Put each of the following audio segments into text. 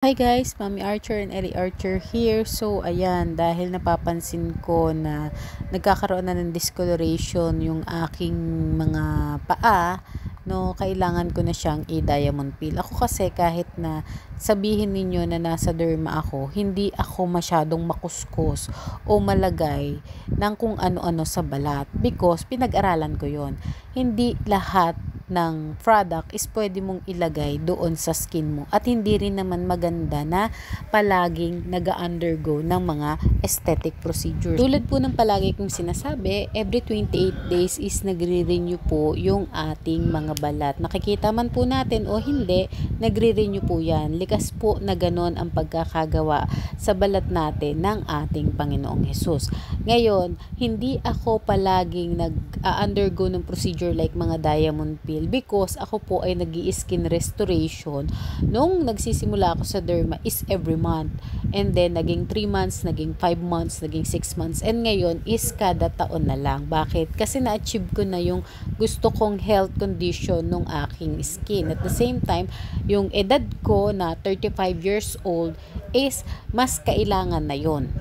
Hi guys, Mami Archer and Ellie Archer here. So ayan, dahil napapansin ko na nagkakaroon na ng discoloration yung aking mga paa, no, kailangan ko na siyang i-diamond peel. Ako kasi kahit na sabihin ninyo na nasa derma ako, hindi ako masyadong makuskus o malagay ng kung ano-ano sa balat because pinag-aralan ko yon. Hindi lahat ng product is pwede mong ilagay doon sa skin mo at hindi rin naman maganda na palaging nag-undergo ng mga aesthetic procedures. Tulad po ng palagi kong sinasabi, every 28 days is nagre-renew po yung ating mga balat. Nakikita man po natin o hindi, nagre-renew po yan. Likas po na ganon ang pagkakagawa sa balat natin ng ating Panginoong Hesus. Ngayon, hindi ako palaging nag-undergo ng procedure like mga diamond peel because ako po ay nag-i-skin restoration. Nung nagsisimula ako sa derma is every month. And then, naging 3 months, naging 5 months, naging 6 months. And ngayon is kada taon na lang. Bakit? Kasi na-achieve ko na yung gusto kong health condition ng aking skin. At the same time, yung edad ko na 35 years old is mas kailangan na yon.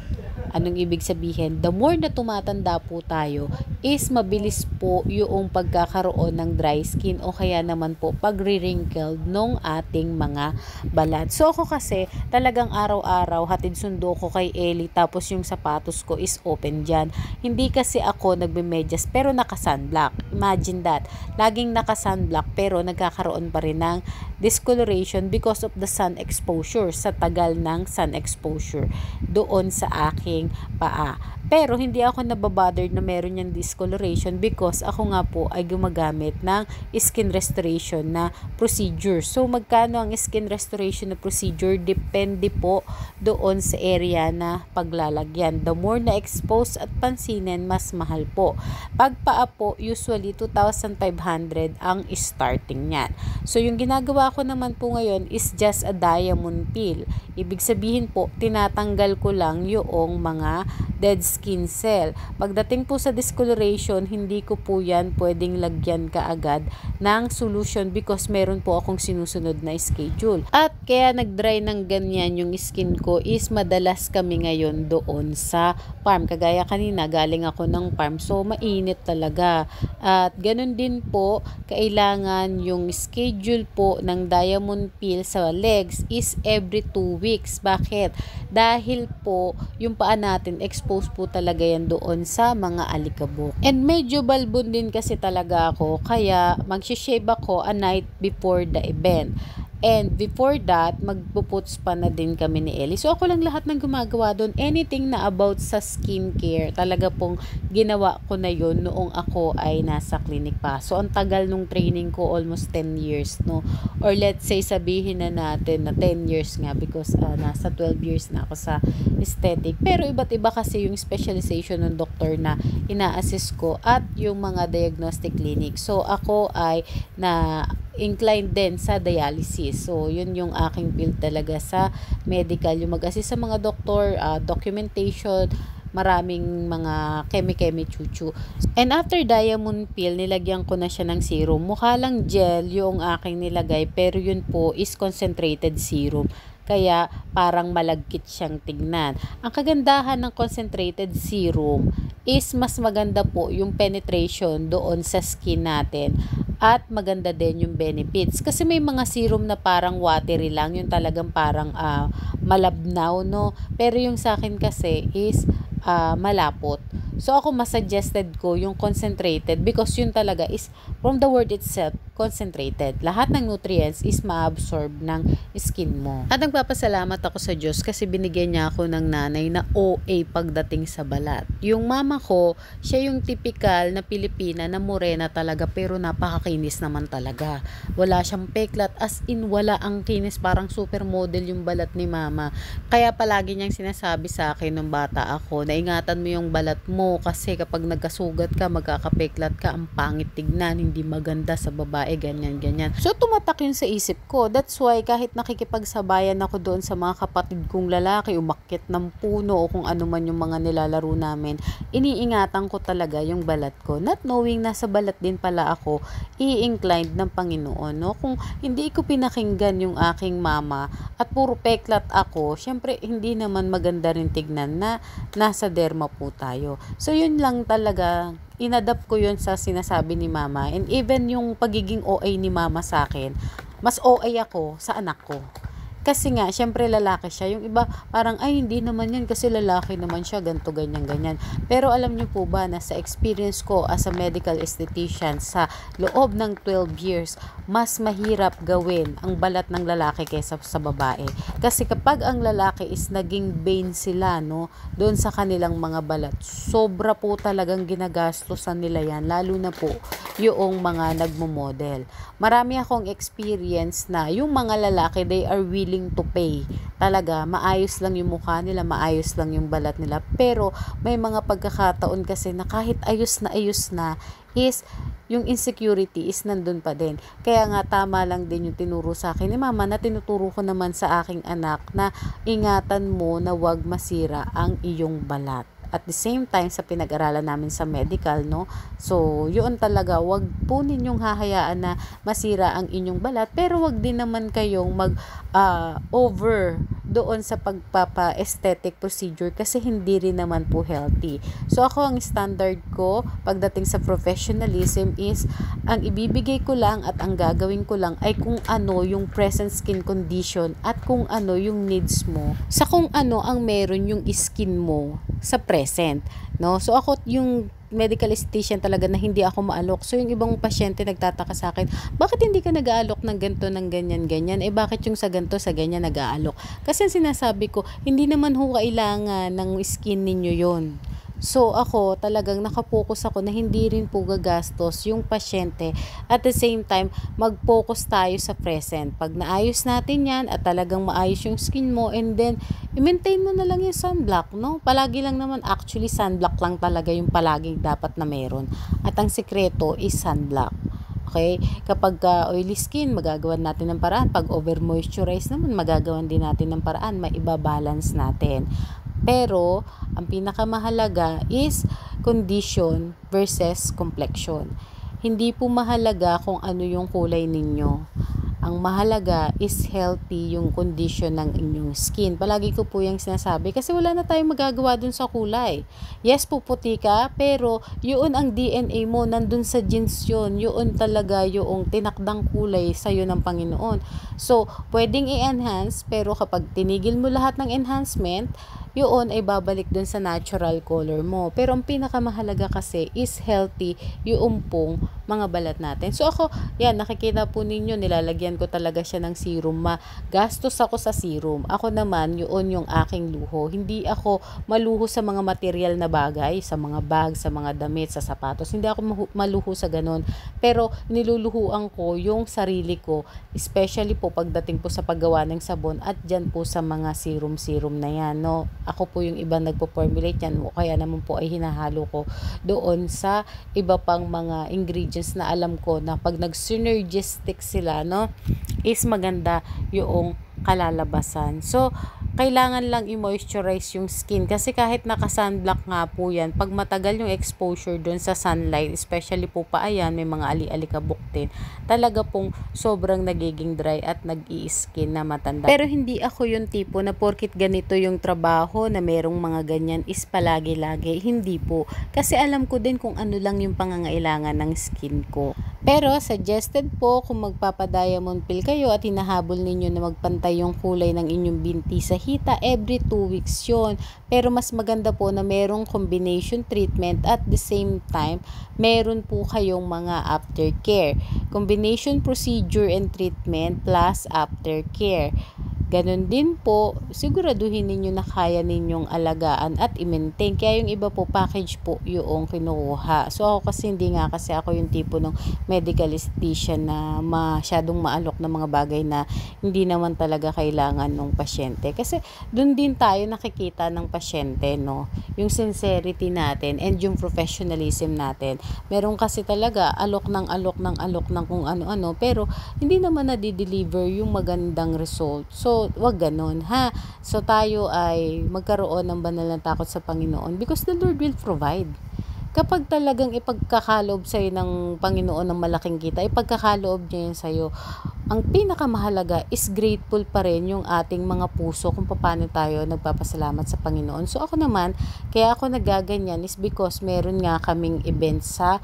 Anong ibig sabihin? The more na tumatanda po tayo, is mabilis po yung pagkakaroon ng dry skin o kaya naman po pagre-wrinkled nung ating mga balat. So ako kasi talagang araw-araw hatid sundo ko kay Ellie tapos yung sapatos ko is open dyan. Hindi kasi ako nagbe-medyas pero naka-sunblock. Imagine that. Laging naka-sunblock pero nagkakaroon pa rin ng discoloration because of the sun exposure, sa tagal ng sun exposure doon sa aking paa. Pero hindi ako nababothered na meron yung discoloration because ako nga po ay gumagamit ng skin restoration na procedure. So magkano ang skin restoration na procedure? Depende po doon sa area na paglalagyan. The more na expose at pansinin, mas mahal po. Pag paa po, usually 2,500 ang starting niyan. So yung ginagawa ko naman po ngayon is just a diamond peel. Ibig sabihin po, tinatanggal ko lang yung mga dead skin cell. Pagdating po sa discoloration, hindi ko po yan pwedeng lagyan kaagad ng solution because meron po akong sinusunod na schedule. At kaya nag-dry ng ganyan yung skin ko is madalas kami ngayon doon sa farm. Kagaya kanina, galing ako ng farm. So, mainit talaga. At ganun din po, kailangan yung schedule po ng diamond peel sa legs is every 2 weeks. Bakit? Dahil po, yung paa natin, exposed po talaga yan doon sa mga alikabok. And medyo balbon din kasi talaga ako, kaya mag-shave ako a night before the event. And before that, magpuputs pa na din kami ni Ellie. So ako lang lahat ng gumagawa doon. Anything na about sa skincare, talaga pong ginawa ko na yun noong ako ay nasa clinic pa. So ang tagal nung training ko, almost 10 years, no? Or let's say sabihin na natin na 10 years nga because nasa 12 years na ako sa aesthetic. Pero iba't iba kasi yung specialization ng doktor na ina-assist ko at yung mga diagnostic clinic. So ako ay na inclined din sa dialysis. So, yun yung aking field talaga sa medical. Yung mag-assist sa mga doktor, documentation, maraming mga keme-keme chuchu. And after diamond peel, nilagyan ko na siya ng serum. Mukha lang gel yung aking nilagay, pero yun po is concentrated serum. Kaya parang malagkit siyang tignan. Ang kagandahan ng concentrated serum is mas maganda po yung penetration doon sa skin natin. At maganda din yung benefits. Kasi may mga serum na parang watery lang. Yung talagang parang malabnaw, no? Pero yung sa akin kasi is malapot. So ako masuggested ko yung concentrated because yun talaga is from the word itself, concentrated. Lahat ng nutrients is ma-absorb ng skin mo. At nagpapasalamat ako sa Diyos kasi binigyan niya ako ng nanay na OA pagdating sa balat. Yung mama ko, siya yung typical na Pilipina na morena talaga pero napakakinis naman talaga. Wala siyang peklat, as in wala ang kinis, parang supermodel yung balat ni mama. Kaya palagi niyang sinasabi sa akin nung bata ako na ingatan mo yung balat mo kasi kapag nagkasugat ka, magkakapeklat ka, ang pangit tignan, hindi maganda sa babae babae, ganyan, ganyan. So, tumatak yun sa isip ko. That's why, kahit nakikipagsabayan ako doon sa mga kapatid kong lalaki, umakyat ng puno o kung ano man yung mga nilalaro namin, iniingatan ko talaga yung balat ko. Not knowing nasa balat din pala ako, i-inclined ng Panginoon, no? Kung hindi ko pinakinggan yung aking mama at puro peklat ako, syempre, hindi naman maganda rin tignan na nasa derma po tayo. So, yun lang talaga, inadapt ko yun sa sinasabi ni mama. And even yung pagiging OA ni mama sa akin, mas OA ako sa anak ko. Kasi nga, syempre lalaki siya. Yung iba, parang, ay, hindi naman yan kasi lalaki naman siya, ganto, ganyan, ganyan. Pero alam niyo po ba na sa experience ko as a medical esthetician sa loob ng 12 years, mas mahirap gawin ang balat ng lalaki kaysa sa babae. Kasi kapag ang lalaki is naging bane sila, no, doon sa kanilang mga balat, sobra po talagang ginagastosan nila yan, lalo na po yung mga nagmo-model. Marami akong experience na yung mga lalaki, they are willing to pay. Talaga, maayos lang yung mukha nila, maayos lang yung balat nila. Pero may mga pagkakataon kasi na kahit ayos na, is yung insecurity is nandun pa din. Kaya nga tama lang din yung tinuro sa akin ni mama na tinuturo ko naman sa aking anak na ingatan mo na wag masira ang iyong balat. At the same time, sa pinag-aralan namin sa medical, no? So, yun talaga, wag po ninyong hahayaan na masira ang inyong balat, pero wag din naman kayong over doon sa pagpapa-aesthetic procedure kasi hindi rin naman po healthy. So, ako ang standard ko pagdating sa professionalism is, ang ibibigay ko lang at ang gagawin ko lang ay kung ano yung present skin condition at kung ano yung needs mo. Sa kung ano ang meron yung skin mo sa present, no? So ako yung medical esthetician talaga na hindi ako maalok. So yung ibang pasyente nagtataka sa akin, bakit hindi ka nag-aalok ng ganito, ng ganyan, ganyan? Bakit yung sa ganito, sa ganyan nag-aalok? Kasi sinasabi ko, hindi naman ho kailangan ng skin ninyo yon. So ako talagang nakapokus ako na hindi rin po gagastos yung pasyente. At the same time, mag-focus tayo sa present. Pag naayos natin yan at talagang maayos yung skin mo, and then i-maintain mo na lang yung sunblock, no? Palagi lang naman, actually sunblock lang talaga yung palagi dapat na meron. At ang sikreto is sunblock. Okay? Kapag oily skin, magagawan natin ng paraan. Pag over-moisturize naman, magagawan din natin ng paraan. Maibabalance natin. Pero, ang pinakamahalaga is condition versus complexion. Hindi po mahalaga kung ano yung kulay ninyo. Ang mahalaga is healthy yung condition ng inyong skin. Palagi ko po yung sinasabi kasi wala na tayong magagawa dun sa kulay. Yes, puputi ka, pero yun ang DNA mo, nandun sa genes yun. Yun talaga yung tinakdang kulay sa'yo ng Panginoon. So, pwedeng i-enhance, pero kapag tinigil mo lahat ng enhancement, yun ay babalik dun sa natural color mo. Pero ang pinakamahalaga kasi is healthy yung pong mga balat natin. So ako, yan, nakikita po ninyo, nilalagyan ko talaga siya ng serum. Magastos ako sa serum. Ako naman, yun yung aking luho. Hindi ako maluho sa mga material na bagay, sa mga bag, sa mga damit, sa sapatos. Hindi ako maluho sa ganun. Pero niluluhuan ko yung sarili ko, especially po pagdating po sa paggawa ng sabon at dyan po sa mga serum-serum na yan, no? Ako po yung iba nagpo-formulate yan, kaya naman po ay hinahalo ko doon sa iba pang mga ingredients na alam ko na pag nag-synergistic sila, no, is maganda yung kalalabasan. So, kailangan lang i-moisturize yung skin kasi kahit naka-sunblock nga po yan, pag matagal yung exposure doon sa sunlight, especially po pa ayan, may mga ali-alikabok din, talaga pong sobrang nagiging dry at nag-i-skin na matanda. Pero hindi ako yung tipo na porkit ganito yung trabaho na merong mga ganyan is palagi-lagi. Hindi po. Kasi alam ko din kung ano lang yung pangangailangan ng skin ko. Pero suggested po kung magpapa-diamond pill kayo at hinahabol ninyo na magpantay yung kulay ng inyong binti sa hita, every 2 weeks yun. Pero mas maganda po na merong combination treatment at the same time, meron po kayong mga aftercare. Combination procedure and treatment plus aftercare. Ganon din po, siguraduhin ninyo na kaya ninyong alagaan at i-maintain. Kaya yung iba po, package po yung kinukuha. So ako kasi hindi nga kasi ako yung tipo ng medical esthetician na masyadong maalok ng mga bagay na hindi naman talaga kailangan ng pasyente. Kasi dun din tayo nakikita ng pasyente, no? Yung sincerity natin and yung professionalism natin. Meron kasi talaga alok ng kung ano-ano, pero hindi naman na-deliver yung magandang result. So, wag ganon, ha? So, tayo ay magkaroon ng banal na takot sa Panginoon because the Lord will provide. Kapag talagang ipagkakaloob sa'yo ng Panginoon ng malaking kita, ipagkakaloob niya yun sa'yo, ang pinakamahalaga is grateful pa rin yung ating mga puso kung paano tayo nagpapasalamat sa Panginoon. So ako naman, kaya ako nagaganyan is because meron nga kaming event sa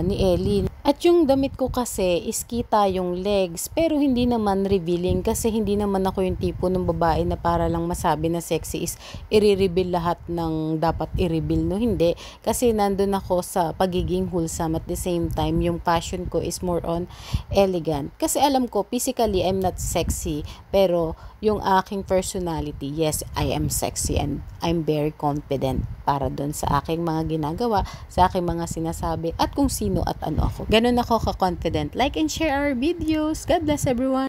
ni Ellie. At yung damit ko kasi is kita yung legs, pero hindi naman revealing kasi hindi naman ako yung tipo ng babae na para lang masabi na sexy is i-reveal lahat ng dapat i-reveal, no? Hindi. Kasi nandun ako sa pagiging wholesome at the same time, yung passion ko is more on elegant. Kasi alam ko, physically, I'm not sexy, pero yung aking personality, yes, I am sexy and I'm very confident para doon sa aking mga ginagawa, sa aking mga sinasabi, at kung sino at ano ako. Ganun ako ka-confident. Like and share our videos. God bless everyone.